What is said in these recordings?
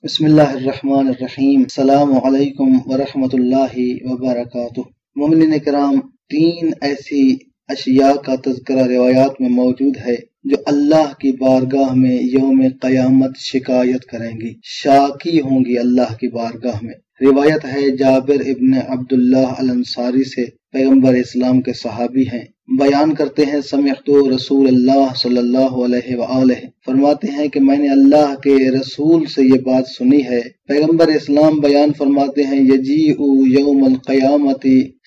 بسم اللہ الرحمن الرحیم۔ السلام علیکم ورحمۃ اللہ وبرکاتہ۔ مومنین کرام، تین ایسی اشیاء کا تذکرہ روایات میں موجود ہے جو اللہ کی بارگاہ میں یوم قیامت شکایت کریں گی، شاکی ہوں گی اللہ کی بارگاہ میں۔ روایت ہے جابر ابن عبداللہ الانصاری سے، پیغمبر اسلام کے صحابی ہیں، بیان کرتے ہیں سمعت رسول اللہ صلی اللہ علیہ وآلہ، فرماتے ہیں کہ میں نے اللہ کے رسول سے یہ بات سنی ہے۔ پیغمبر اسلام بیان فرماتے ہیں یجیء یوم القیامت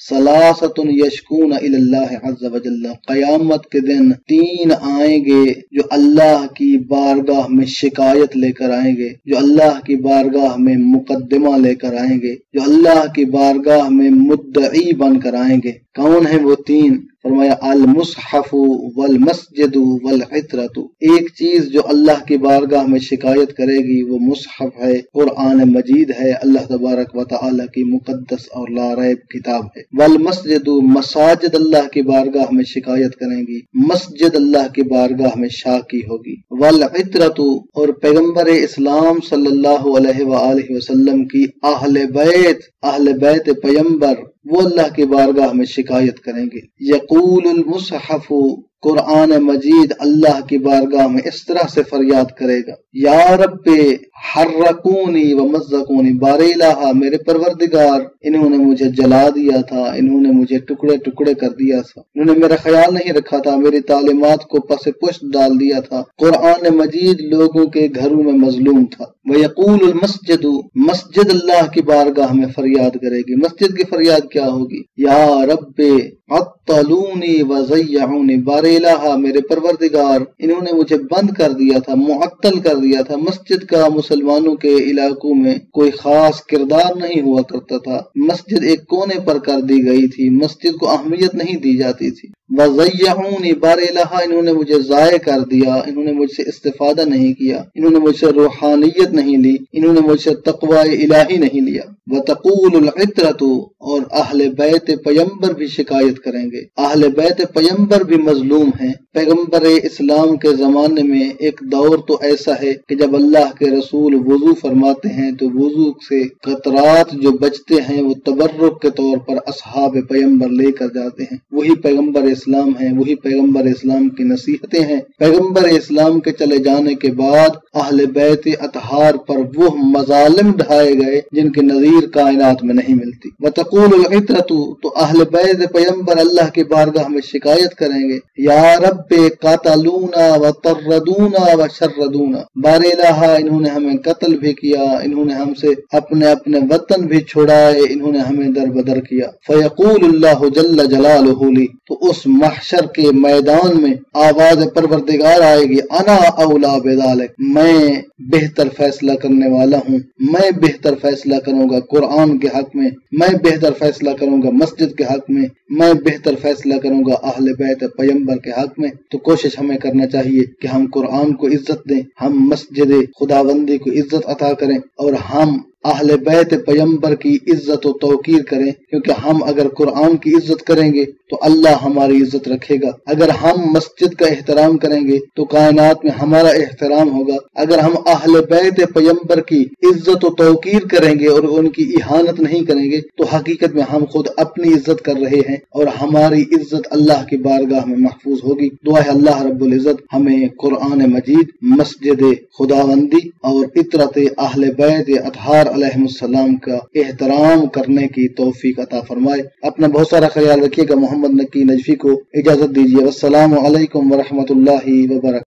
ثلاثۃ یشکون الی اللہ عز وجل، قیامت کے دن تین آئیں گے جو اللہ کی بارگاہ میں شکایت لے کر آئیں گے، جو اللہ کی بارگاہ میں مقدمہ لے کر آئیں گے، جو اللہ کی بارگاہ میں مدعی بن کر آئیں گے۔ کون ہیں وہ تین؟ فرمایا المصحف والمسجد والعطرۃ۔ ایک چیز جو اللہ کی بارگاہ میں شکایت کرے گی وہ مصحف ہے، قرآن مجید ہے، اللہ تبارک و تعالی کی مقدس اور لا ریب کتاب ہے۔ والمسجد، مساجد اللہ کی بارگاہ میں شکایت کریں گی، مسجد اللہ کی بارگاہ میں شاکی ہوگی۔ والعطرۃ، اور پیغمبر اسلام صلی اللہ علیہ وآلہ وسلم کی اہل بیت پیغمبر، وہ اللہ کی بارگاہ میں شکایت کریں گے۔ یقول المصحف، قرآن مجید اللہ کی بارگاہ میں اس طرح سے فریاد کرے گا، یا رب حرکونی ومزقونی، بار الہ، میرے پروردگار، انہوں نے مجھے جلا دیا تھا، انہوں نے مجھے ٹکڑے ٹکڑے کر دیا تھا، انہوں نے میرا خیال نہیں رکھا تھا، میری تعلیمات کو پس پشت ڈال دیا تھا۔ قرآن مجید لوگوں کے گھروں میں مظلوم تھا۔ وَيَقُولُ الْمَسْجِدُ، مسجد اللہ کی بارگاہ میں فریاد کرے گی۔ مسجد کی فریاد کیا ہوگی؟ یا رب عطلونی وضیعونی، بار الہ، میرے پروردگار، انہوں نے مجھے بند کر دیا تھا، معطل کر دیا تھا۔ مسجد کا مسلمانوں کے علاقوں میں کوئی خاص کردار نہیں ہوا کرتا تھا، مسجد ایک کونے پر کر دی گئی تھی، مسجد کو اہمیت نہیں دی جاتی تھی۔ وضیعونی، بار الہ، انہوں نے مجھے ضائع کر دیا، انہوں نے مجھ سے استفادہ نہیں کیا، انہوں نے مجھ سے روحانیت نہیں لی، انہوں نے مجھ سے تقوی الہی نہیں لیا۔ وتقول العطرۃ، اور اہل بیت پیغمبر بھی شکایت کریں گے۔ اہل بیت پیغمبر بھی مظلوم ہیں۔ پیغمبر اسلام کے زمانے میں ایک دور تو ایسا ہے کہ جب اللہ کے رسول وضو فرماتے ہیں تو وضو سے قطرات جو بچتے ہیں وہ تبرک کے طور پر اصحاب پیغمبر لے کر جاتے ہیں۔ وہی پیغمبر اسلام ہیں، وہی پیغمبر اسلام کی نصیحتیں ہیں۔ پیغمبر اسلام کے چلے جانے کے بعد اہل بیت اطہار پر وہ مظالم ڈھائے گئے جن کی نظیر کائنات میں نہیں ملتی۔ وتقول العطرۃ، تو اہل بیت پیغمبر اللہ کی بارگاہ میں شکایت کریں گے، یا رب قاتلونا وطردونا وشردونا، بار الہ، انہوں نے ہمیں قتل بھی کیا، انہوں نے ہم سے اپنے وطن بھی چھڑائے، انہوں نے ہمیں در بدر کیا۔ فیقول اللہ جل جلالہ لی، تو اس محشر کے میدان میں آواز پروردگار آئے گی، انا اولا بذالک، میں بہتر فیصلہ کرنے والا ہوں، میں بہتر فیصلہ کروں گا قرآن کے حق میں، میں بہتر فیصلہ کروں گا مسجد کے حق میں، میں بہتر فیصلہ کروں گا اہل بیت پیغمبر کے حق میں۔ تو کوشش ہمیں کرنا چاہیے کہ ہم قرآن کو عزت دیں، ہم مسجد خداوندی کو عزت عطا کریں، اور ہم اہل بیت پیغمبر کی عزت و توقیر کریں، کیونکہ ہم اگر قرآن کی عزت کریں گے تو اللہ ہماری عزت رکھے گا۔ اگر ہم مسجد کا احترام کریں گے تو کائنات میں ہمارا احترام ہوگا۔ اگر ہم اہل بیت پیغمبر کی عزت و توقیر کریں گے اور ان کی اہانت نہیں کریں گے تو حقیقت میں ہم خود اپنی عزت کر رہے ہیں، اور ہماری عزت اللہ کی بارگاہ میں محفوظ ہوگی۔ دعا ہے اللہ رب العزت ہمیں قرآن مجید، مسجد خداوندی اور عطرت اہل بیت اطہار علیہ السلام کا احترام کرنے کی توفیق عطا فرمائے۔ اپنا بہت سارا خیال رکھیے گا۔ محمد نقی نجفی کو اجازت دیجیے۔ والسلام علیکم ورحمۃ اللہ وبرکاتہ۔